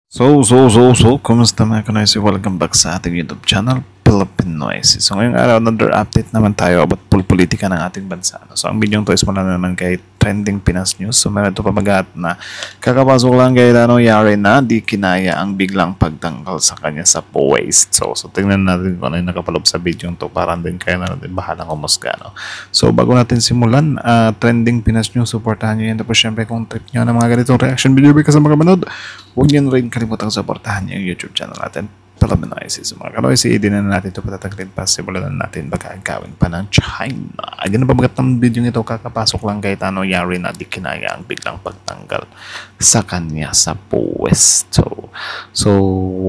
Kumusta mga kanoysi? Welcome back sa ating YouTube channel, Pilipinoysi. So, ngayong araw, another update naman tayo about politika ng ating bansa. So, ang video to is mula naman kay Trending Pinas News. So, meron ito pamagat na kakapasok lang kay Yari na di kinaya ang biglang pagtanggal sa kanya sa waist. So, tingnan natin kung ano yung nakapalob sa video to para din kaya na natin bahalang kumusga. No? So, bago natin simulan, Trending Pinas News, supportahan nyo yan. Tapos, syempre, kung trip nyo ng mga ganitong reaction video kasi mga manood, huwag nyo rin kalimutang supportahan yung YouTube channel natin, Pilipinoysi. So mga kanoysi, hindi na natin ito patataglin pa. Simulan na natin baka agawin pa ng China. Ayan na pabagat ng video ito, kakapasok lang kay Yari na di kinaya ang biglang pagtanggal sa kanya sa pwesto. So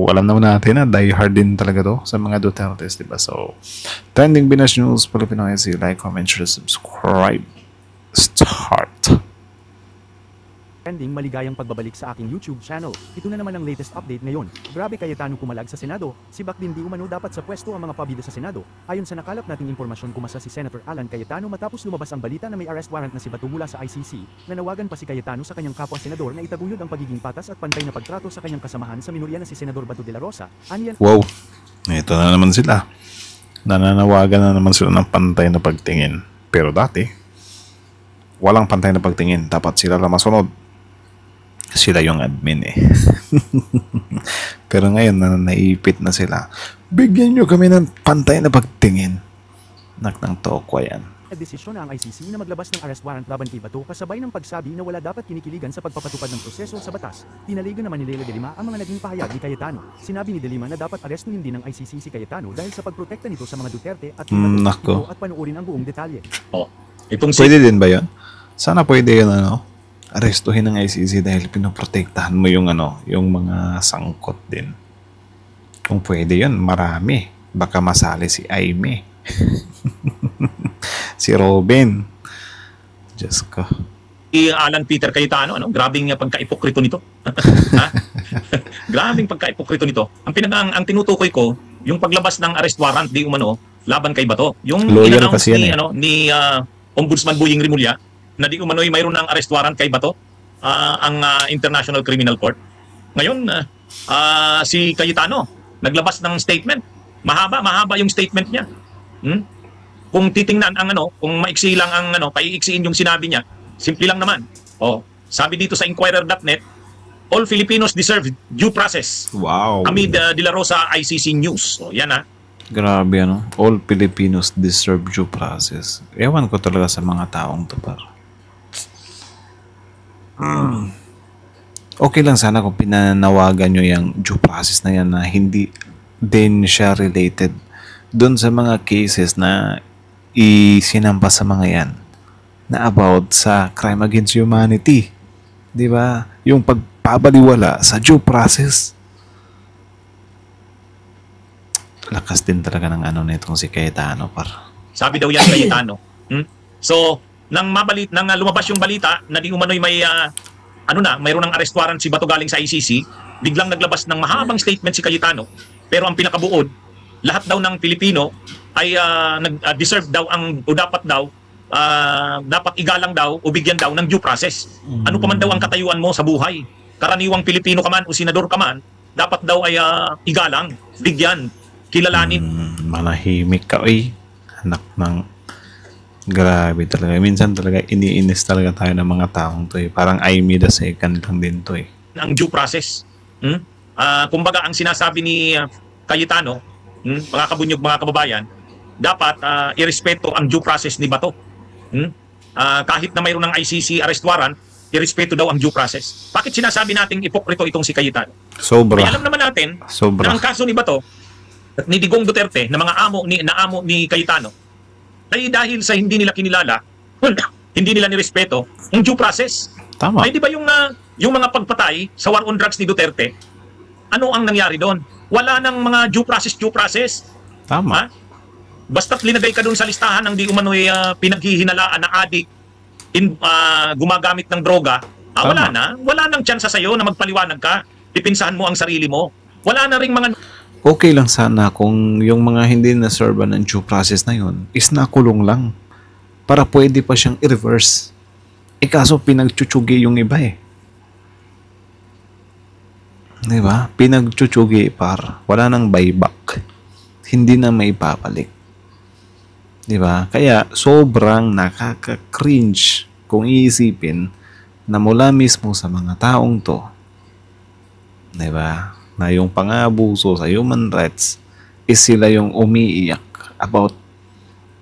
alam naman natin na die hard din talaga to sa mga Dutertes, diba? So Trending Pinas News, Pilipinoysi, like, comment, share, subscribe. Start. Trending, maligayang pagbabalik sa aking YouTube channel. Ito na naman ang latest update ngayon. Grabe, Cayetano kumalag sa Senado. Si Bacdin di umano dapat sa pwesto ang mga pabida sa Senado. Ayon sa nakalap nating impormasyon, kumasa si Senator Alan Cayetano matapos lumabas ang balita na may arrest warrant na si Bato mula sa ICC. Nanawagan pa si Cayetano sa kanyang kapwa senador na itaguyod ang pagiging patas at pantay na pagtrato sa kanyang kasamahan sa minorya na si Senador Bato de la Rosa. Aniyan. Wow, ito na naman sila. Nananawagan na naman sila ng pantay na pagtingin. Pero dati, walang pantay na pagtingin. Dapat sila lang masunod. Sila yung admin eh. Pero ngayon na naipit na sila. Bigyan nyo kami ng pantay na pagtingin. Ng tokwa yan. Desisyon na ang ICC na maglabas ng arrest warrant laban kay Bato kasabay ng pagsabi na wala dapat kinikiligan sa pagpapatupad ng proseso sa batas. Tinaligan naman ni Leila de Lima ang mga naging pahayag ni Cayetano. Sinabi ni de Lima na dapat arestuhin din ng ICC si Cayetano dahil sa pagprotekta nito sa mga Duterte at Nako. at panuorin ang buong detalye. Pwede din ba yan? Sana pwede yan arestuhin ng ICC dahil pinoprotektahan mo yung yung mga sangkot din. Kung pwede yun, marami. Baka masali si Aimee. Si Robin. Diyos ko. Si Alan Peter Cayetano, grabing pagka-ipokrito nito. Grabing pagka-ipokrito nito. Ang tinutukoy ko, yung paglabas ng arrest warrant di umano laban kay Bato. Yung in-announce ni Ombudsman Boying Rimulya na di umano'y mayroon ng arrest warrant kay Bato, ang International Criminal Court. Ngayon, si Cayetano naglabas ng statement. Mahaba yung statement niya. Kung titingnan ang kung maiksi lang ang paiiksiin yung sinabi niya, simple lang naman. Sabi dito sa Inquirer.net, all Filipinos deserve due process. Wow. Amid De La Rosa ICC News. Yan Grabe all Filipinos deserve due process. Ewan ko talaga sa mga taong to par. Okay lang sana kung pinanawagan nyo yung due process na yan na hindi din siya related doon sa mga cases na isinampa sa mga yan na about sa crime against humanity. Di ba? Yung pagpapaliwala sa due process. Lakas din talaga ng nitong si Cayetano par. Sabi daw yan Cayetano. So, nang lumabas yung balita na di umano'y may mayroon ng arrest warrant si Bato galing sa ICC, biglang naglabas ng mahabang statement si Cayetano. Pero ang pinakabuod, lahat daw ng Pilipino ay deserve daw o dapat igalang daw o bigyan daw ng due process. Ano pa man daw ang katayuan mo sa buhay, karaniwang Pilipino ka man o senador ka man, dapat daw ay igalang, bigyan, kilalanin. Manahimik ka, anak ng grabe talaga. Minsan talaga iniinis talaga tayo ng mga taong to Parang Aimee the second lang din to Ang due process. Kumbaga ang sinasabi ni Cayetano, mga kabunyog, mga kababayan, dapat irespeto ang due process ni Bato. Kahit na mayroon ng ICC arrest warrant, irespeto daw ang due process. Bakit sinasabi nating ipokrito itong si Cayetano? Sobra. May alam naman natin na ang kaso ni Bato at ni Digong Duterte na mga amo ni Cayetano ay dahil sa hindi nila kinilala, hindi nila nirespeto ang due process. Tama. Ay di ba yung mga pagpatay sa war on drugs ni Duterte, ano ang nangyari doon? Wala nang mga due process. Tama. Basta't linagay ka doon sa listahan ng di umano'y pinaghihinalaan na adik, gumagamit ng droga, wala nang tsansa sa'yo na magpaliwanag ka, pipinsahan mo ang sarili mo. Wala na ring mga... Okay lang sana kung yung mga hindi na-serve ng due process na yun is nakulong lang para pwede pa siyang i-reverse. Kaso pinagchuchugi yung iba Di ba? Pinagchuchugi par. Wala nang buyback. Hindi na maipapalik. Di ba? Kaya sobrang nakaka-cringe kung iisipin na mula mismo sa mga taong to, di ba? Na yung pang-aabuso sa human rights is sila yung umiiyak about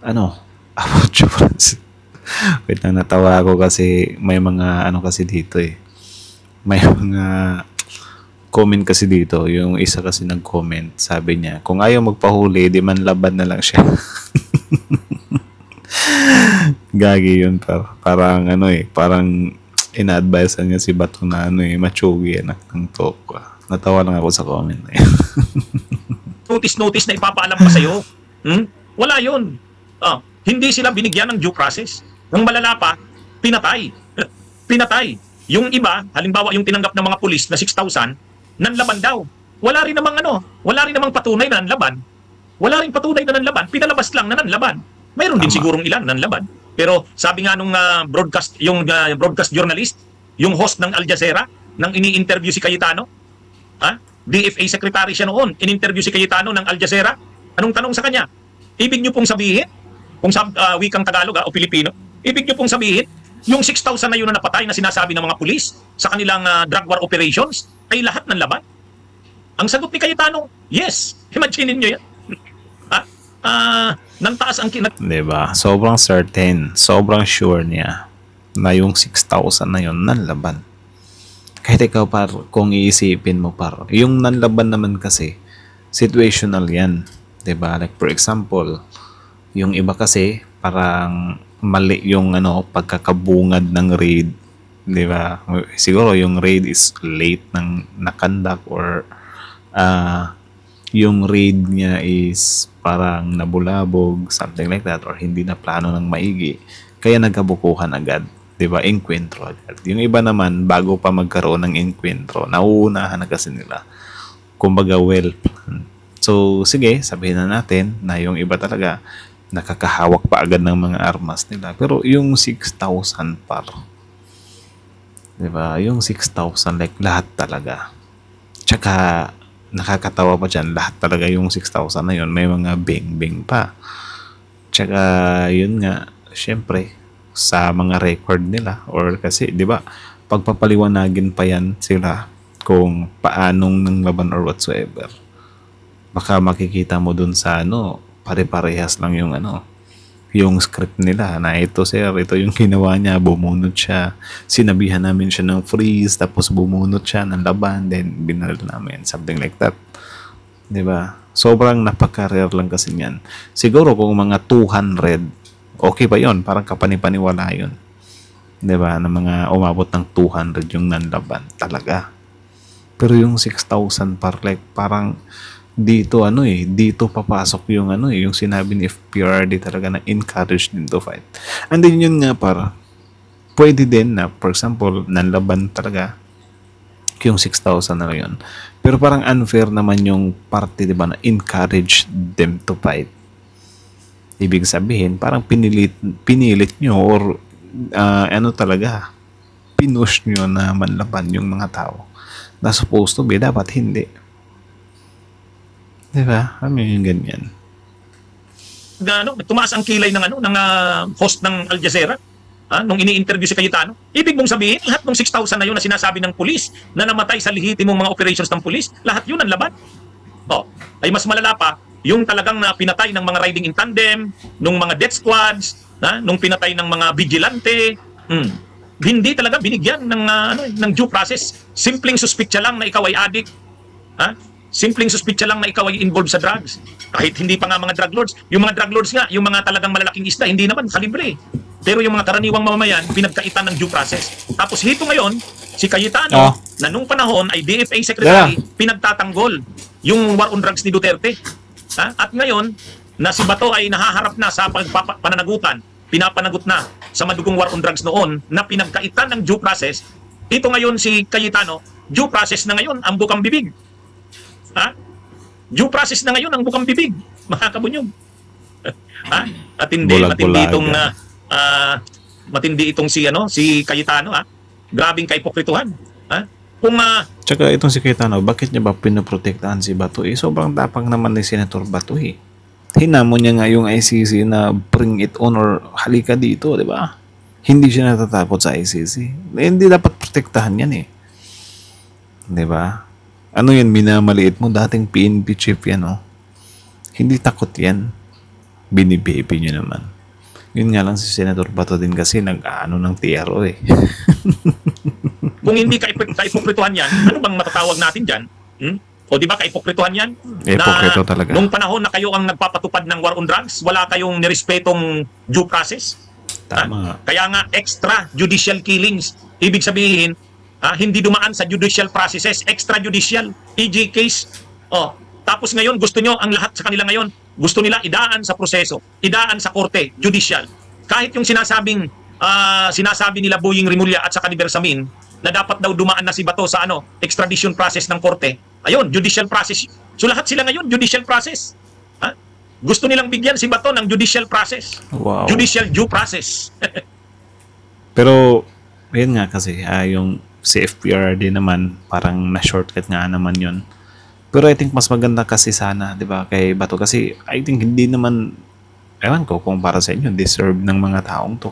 about human. Wait lang, natawa ako kasi may mga kasi dito eh. May mga comment kasi dito. Yung isa kasi nag-comment. Sabi niya, kung ayaw magpahuli, di man laban na lang siya. Gagi yun par. Parang parang ina-advise niya si Bato na machugi anak ng toko. Natawa lang ako sa comment na yun. Notice na ipapaalam pa sa'yo. Wala yun. Hindi sila binigyan ng due process. Ang malala pa, pinatay. Pinatay. Yung iba, halimbawa yung tinanggap ng mga pulis na 6,000, nanlaban daw. Wala rin namang patunay na nanlaban. Wala rin patunay na nanlaban. Pinalabas lang na nanlaban. Mayroon din sigurong ilan nanlaban. Pero sabi nga nung broadcast journalist, yung host ng Al Jazeera, nang ini-interview si Cayetano, DFA secretary siya noon, in-interview si Cayetano ng Al Jazeera, anong tanong sa kanya? Ibig niyo pong sabihin, kung sa wikang Tagalog o Pilipino, ibig niyo pongsabihin, yung 6,000 na yun na napatay na sinasabi ng mga pulis sa kanilang drug war operations ay lahat ng laban? Ang sagot ni Cayetano, yes. Imagine niyo yan. Nang taas ang diba? Sobrang certain, sobrang sure niya na yung 6,000 na yun nanlaban. Kahit ikaw par, kung iisipin mo par, yung nanlaban naman kasi, situational yan. Diba? Like for example, yung iba kasi, parang mali yung pagkakabungad ng raid. Diba? Siguro yung raid is late ng nakandak or yung raid niya is parang nabulabog, something like that, or hindi na plano ng maigi. Kaya nagkabukuhan agad. Diba? Enkwentro agad. Yung iba naman, bago pa magkaroon ng enkwentro, nauunahan na kasi nila. Kumbaga well planned. So, sige, sabihin na natin na yung iba talaga nakakahawak pa agad ng mga armas nila. Pero yung 6,000 par, diba? Yung 6,000 like lahat talaga. Tsaka nakakatawa pa dyan, lahat talaga yung 6,000 na yun, may mga bing-bing pa. Tsaka yun nga, syempre, sa mga record nila, or kasi, diba, pagpapaliwanagin pa yan sila kung paanong ng laban or whatsoever. Baka makikita mo dun sa pare-parehas lang yung yung script nila na ito sir, ito yung ginawa niya, bumunot siya, sinabihan namin siya ng freeze, tapos bumunot siya ng laban, then binaril namin, something like that. Diba? Sobrang napaka-rare lang kasi yan. Siguro kung mga 200, okay ba yon? Parang kapanipaniwala yun. Diba? Na mga umabot ng 200 yung nanlaban talaga. Pero yung 6,000 parang dito dito papasok yung yung sinabi ni FPRD talaga na encourage din to fight. And then yun nga pwede din na for example nanlaban talaga yung 6,000 na yun. Pero parang unfair naman yung party, di ba, na encourage them to fight. Ibig sabihin parang pinilit nyo or talaga pinush nyo na manlaban yung mga tao na supposed to be, dapat hindi. Diba? Yung ganyan. Tumaas ang kilay ng host ng Al Jazeera nung ini-interview si Cayetano. Ibig mong sabihin, lahat ng 6,000 na yun na sinasabi ng pulis na namatay sa lehitimong mga operations ng pulis, lahat yun ang laban. Ay mas malala pa, yung talagang pinatay ng mga riding in tandem, nung mga death squads, nung pinatay ng mga vigilante, hindi talaga binigyan ng due process. Simpleng suspitsya lang na ikaw ay addict. Simpleng suspitsya lang na ikaw ay involved sa drugs. Kahit hindi pa nga mga drug lords. Yung mga drug lords nga, yung mga talagang malalaking isda, hindi naman kalibre. Pero yung mga karaniwang mamamayan, pinagkaitan ng due process. Tapos hito ngayon, si Cayetano, na nung panahon ay DFA secretary, pinagtatanggol yung war on drugs ni Duterte. At ngayon, na si Bato ay nahaharap na sa pananagutan, pinapanagot na sa madugong war on drugs noon, na pinagkaitan ng due process. Ito ngayon si Cayetano, due process na ngayon ang bukang bibig. Due process na ngayon ang bukang bibig, makakabunyog. At matindi itong si Cayetano, grabing kaipokrituhan. Kung Tsaka itong si Cayetano, bakit niya ba pinoprotektahan si Bato? Sobrang tapang naman ni Senator Bato eh. Hinamon niya nga yung ICC na bring it on or halika dito, di ba? Hindi siya natatakot sa ICC. Hindi dapat protektahan yan eh. Di ba? Ano yan, minamaliit mo? Dating PNP chief yan, oh. Hindi takot yan. Binibaby niyo naman. Yun nga lang si Senator Bato din kasi nag-ano ng TRO eh. kung hindi kaipokrituhan yan, ano bang matatawag natin dyan? O di ba kaipokrituhan yan? Ipokrito talaga. Nung panahon na kayo ang nagpapatupad ng war on drugs, wala kayong nirespetong due process. Tama. Kaya nga extrajudicial killings. Ibig sabihin, hindi dumaan sa judicial processes, extrajudicial, EJ case. Tapos ngayon, gusto nyo, ang lahat sa kanila ngayon, gusto nila idaan sa proseso, idaan sa korte, judicial. Kahit yung sinasabi nila Boying Rimulya at sa ni Bersamin, na dapat daw dumaan na si Bato sa extradition process ng korte. Ayun, judicial process. So lahat sila ngayon, judicial process. Gusto nilang bigyan si Bato ng judicial process. Wow. Judicial due process. Pero, yun nga kasi, yung CFPRD naman, parang na-shortcut nga naman yun. Pero I think mas maganda kasi sana, di ba, kay Bato. Kasi I think hindi naman, ewan ko kung para sa inyo, deserve ng mga taong to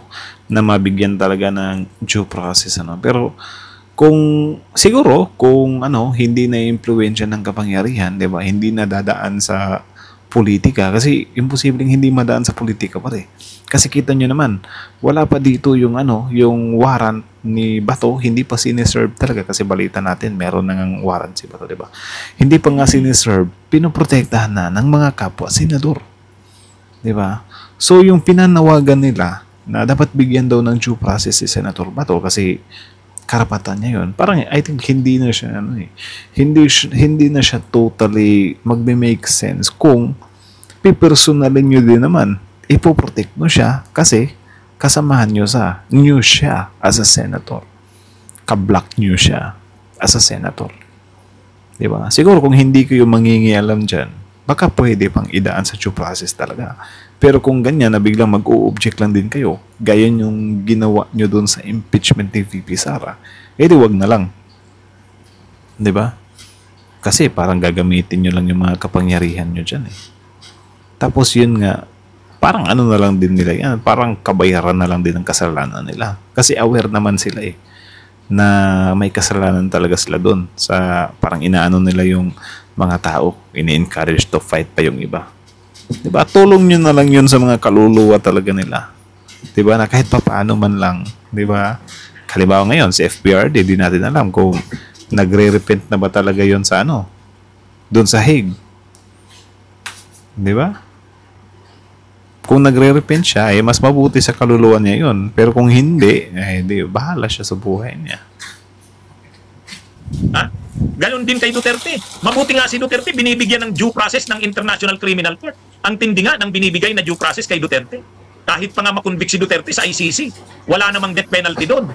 na mabigyan talaga ng due process. Pero, siguro, kung hindi na impluwensya ng kapangyarihan, di ba, hindi na dadaan sa politika. Kasi, imposibleng hindi madaan sa politika pa rin. Kasi kita nyo naman, wala pa dito yung yung warrant ni Bato, hindi pa siniserve talaga kasi balita natin meron nang warrant si Bato, 'di ba? Hindi pa nga siniserve, pinoprotektahan na ng mga kapwa senador. 'Di ba? So yung pinanawagan nila na dapat bigyan daw ng due process si Senator Bato kasi karapatan niya 'yon. Parang I think hindi na siya hindi na siya totally magme-make sense kung pipersonalin niyo din naman ipoprotect mo siya kasi kasamahan nyo siya as a senator. Ka-block nyo siya as a senator. Diba? Siguro kung hindi kayo mangingialam dyan, baka pwede pang idaan sa due process talaga. Pero kung ganyan na biglang mag-o-object lang din kayo, gaya yung ginawa nyo dun sa impeachment ni VP Sara, edi wag na lang. Diba? Kasi parang gagamitin nyo lang yung mga kapangyarihan nyo dyan eh. Tapos yun nga, parang na lang din nila yan. Parang kabayaran na lang din ang kasalanan nila. Kasi aware naman sila eh. Na may kasalanan talaga sila doon. Sa parang inaano nila yung mga tao. Ini-encourage to fight pa yung iba. Diba? Tulong nyo na lang yun sa mga kaluluwa talaga nila. Diba? Na kahit pa paano man lang. Diba? Halimbawa ngayon, si FPRD, di natin alam kung nagre-repent na ba talaga yun sa doon sa Hague. Diba? Kung nagre-repent siya, mas mabuti sa kaluluwa niya yun. Pero kung hindi, bahala siya sa buhay niya. Ganon din kay Duterte. Mabuti nga si Duterte, binibigyan ng due process ng International Criminal Court. Ang tindi nga ng binibigay na due process kay Duterte. Kahit pa nga makonvict si Duterte sa ICC, wala namang death penalty doon.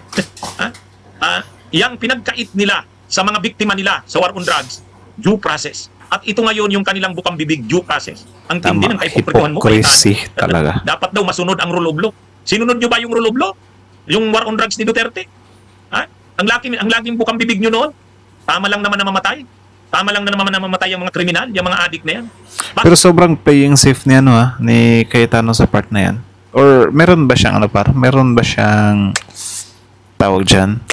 Yang pinagkait nila sa mga biktima nila sa war on drugs, due process. At ito ngayon yung kanilang bukang bibig, due process. Ang tindi ng kaipokrituhan mo, hypocrisy talaga. Dapat daw masunod ang rule of law. Sinunod nyo ba yung rule of law? Yung war on drugs ni Duterte? Ang laging bukang bibig nyo noon, tama lang naman na mamatay. Tama lang na naman na mamatay yung mga kriminal, yung mga addict na yan. Pero sobrang playing safe niya ni Cayetano sa part na yan. Or meron ba siyang meron ba siyang tawag dyan?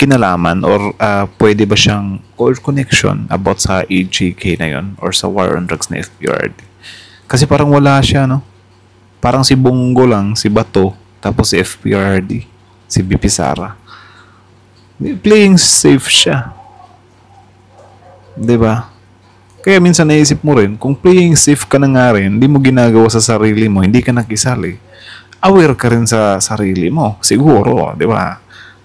Kinalaman or pwede ba siyang or connection about sa EJK na yon or sa war on drugs na FPRD? Kasi parang wala siya, parang si Bongo lang, si Bato, tapos si FPRD, si BP Sara. Playing safe siya. 'Di ba? Kaya minsan naisip mo rin, kung playing safe ka na nga rin, hindi mo ginagawa sa sarili mo, hindi ka nakisali, aware ka rin sa sarili mo. Siguro, 'di ba?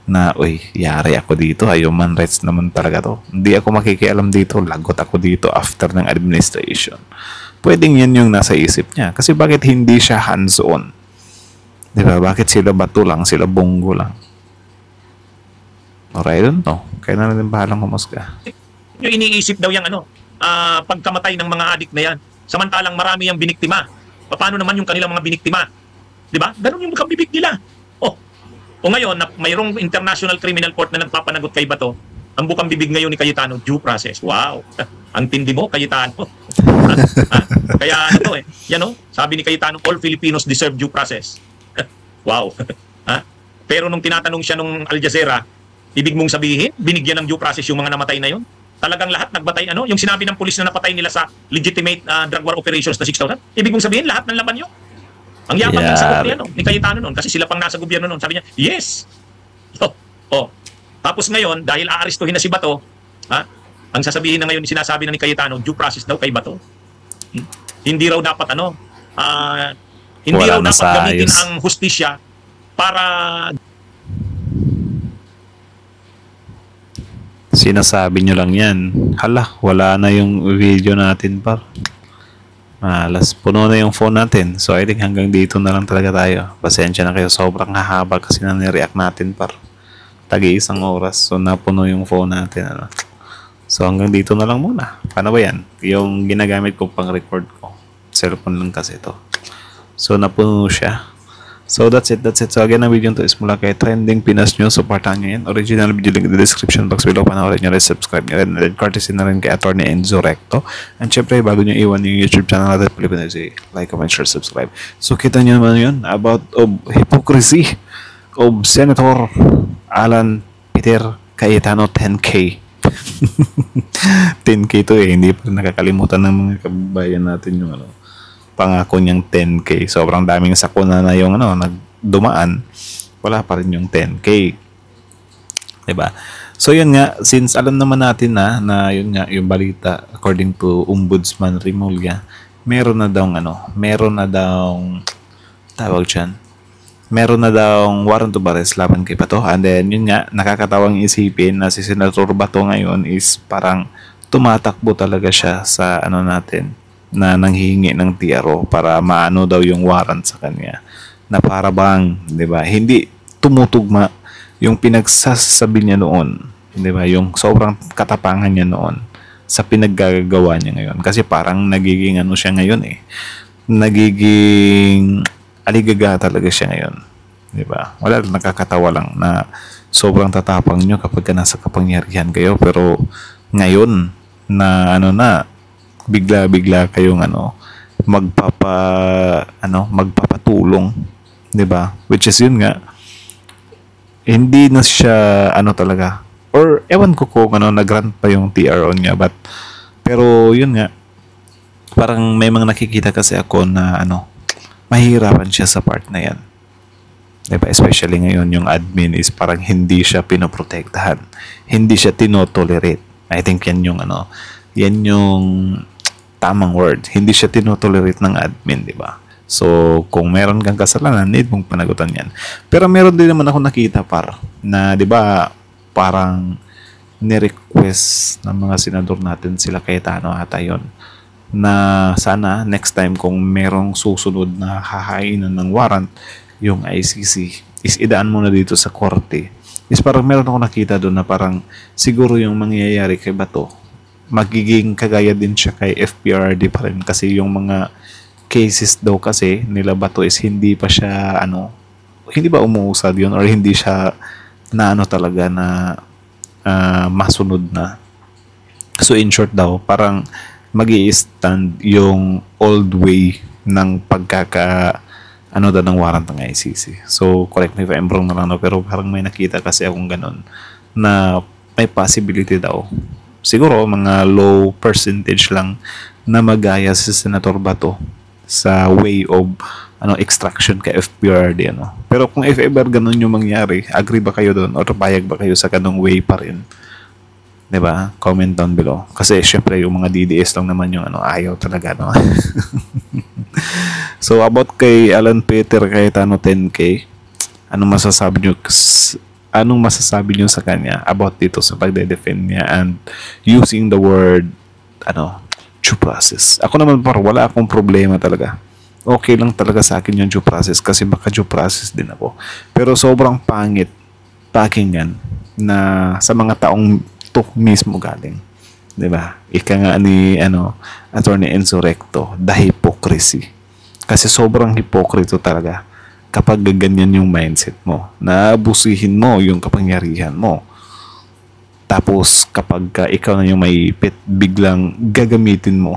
Na, yari ako dito, human rights naman talaga to. Hindi ako makikialam dito, lagot ako dito after ng administration. Pwedeng yan yung nasa isip niya. Kasi bakit hindi siya hands-on? Diba? Bakit sila Bato lang, sila Bongo lang? Or I don't know. Kaya na natin bahalang humusga. Yung iniisip daw yung pagkamatay ng mga adik na yan. Samantalang marami yung biniktima. Paano naman yung kanilang mga biniktima? Diba? Ganun yung bukang bibig nila. O ngayon, na mayroong International Criminal Court na nagpapanagot kay Bato, ang bukang bibig ngayon ni Cayetano, due process. Wow! Ang tindi mo, Cayetano. Ha? Kaya ano to yan sabi ni Cayetano, all Filipinos deserve due process. Wow! Ha? Pero nung tinatanong siya nung Al Jazeera, ibig mong sabihin, binigyan ng due process yung mga namatay na yon? Talagang lahat nagbatay, yung sinabi ng pulis na napatay nila sa legitimate drug war operations na 6,000, ibig mong sabihin, lahat ng laban yun? Ang yapang ng sagot ni Cayetano noon, kasi sila pang nasa gobyerno noon, sabi niya, yes! Tapos ngayon, dahil aarestuhin na si Bato, ang sasabihin na ngayon, sinasabi na ni Cayetano, due process daw kay Bato. Hindi raw dapat hindi raw dapat gamitin ang hustisya para sinasabi nyo lang yan. Hala, wala na yung video natin par. Malas, puno na yung phone natin. So I think hanggang dito na lang talaga tayo. Pasensya na kayo, sobrang hahaba kasi na nireact natin par. Tagi-isang oras. So napuno yung phone natin. So hanggang dito na lang muna. Paano ba yan? Yung ginagamit ko pang record ko. Cellphone lang kasi ito. So napuno siya. So that's it. So again, ang video ito is mula kay Trending Pinas News. Supportahan nyo yan. Original video link in the description box below. Panoorin nyo rin, subscribe nyo rin. And courtesy na rin kay Atty. Enzo Recto. And syempre, bago nyo iwan yung YouTube channel natin, Pilipinas, like, comment, share, subscribe. So kita nyo naman yun about hypocrisy of Senator Alan Peter Cayetano 10K. 10K to hindi pa nakakalimutan ng mga kababayan natin yung pangako niyang 10K. Sobrang daming sakuna na yung nagdumaan. Wala pa rin yung 10K. Diba? So yun nga, since alam naman natin na yun nga, yung balita according to Ombudsman Remulla, meron na daw tawag dyan, meron na daw warrant of arrest laban kay Bato. And then yun nga, nakakatawang isipin na si Senator Bato ngayon is parang tumatakbo talaga siya sa natin, na nanghihingi ng TRO para maano daw yung warrant sa kanya, na para bang, 'di ba, hindi tumutugma yung pinagsasabi niya noon, 'di ba, yung sobrang katapangan niya noon sa pinaggagawa niya ngayon. Kasi parang nagiging siya ngayon nagiging aligaga talaga siya ngayon, 'di ba? Wala, nakakatawa lang na sobrang tatapang niyo kapag nasa kapangyarihan kayo, pero ngayon na bigla kayong magpapatulong, 'di ba? Which is yun nga, hindi na siya talaga, or ewan ko kung nag-grant pa yung TRO niya, pero yun nga, parang may mga nakikita kasi ako na mahihirapan siya sa part na yan, 'di ba? Especially ngayon yung admin is parang hindi siya pinoprotektahan, hindi siya tinotolerate. I think yan yung tamang word. Hindi siya tinotolerate ng admin, di ba? So, kung meron kang kasalanan, need mong panagutan yan. Pero meron din naman ako nakita na, di ba, parang ni-request ng mga senador natin, sila Cayetano ata yun, na sana next time kung merong susunod na hahainan ng warrant, yung ICC, is idaan muna dito sa korte. Is parang meron ako nakita doon na parang siguro yung mangyayari kay Bato, magiging kagaya din siya kay FPRD pa rin, kasi yung mga cases daw kasi nila Bato is hindi pa siya hindi ba umuusad yun, or hindi siya na talaga na masunod na. So in short daw, parang magi-stand yung old way ng daw ng warrant ng ICC. So correct me if I'm wrong na lang, pero parang may nakita kasi akong ganun na may possibility daw, siguro mga low percentage lang, na magaya si Senator Bato sa way of extraction kay FPRD. Pero kung if ever ganun yung mangyari, agree ba kayo doon, or payag ba kayo sa ganung way pa rin? 'Di ba? Comment down below. Kasi syempre yung mga DDS lang naman yung ayaw talaga, So about kay Alan Peter Cayetano 10K, anong masasabi niyo sa kanya about dito sa pagde-defend niya and using the word due process? Ako naman wala akong problema talaga. Okay lang talaga sa akin yung due process, kasi baka due process din ako. Pero sobrang pangit pakinggan na sa mga taong to mismo galing, 'di ba? Ika nga ni Atty. Enzo Recto, the hypocrisy. Kasi sobrang hipokrito talaga kapag ganyan yung mindset mo, na abusihin mo yung kapangyarihan mo. Tapos kapag ikaw na yung may ipit, biglang gagamitin mo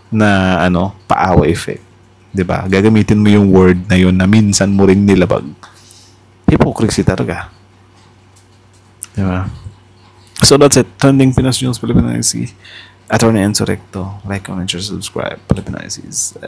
na paawa effect. 'Di ba? Gagamitin mo yung word na yun na minsan mo rin nilabag. Hypocrisy talaga. 'Di ba? So that's it. Trending Pinas News, Philippine IC. Attorney Enzo Recto. Like, comment, share, subscribe. Philippine IC's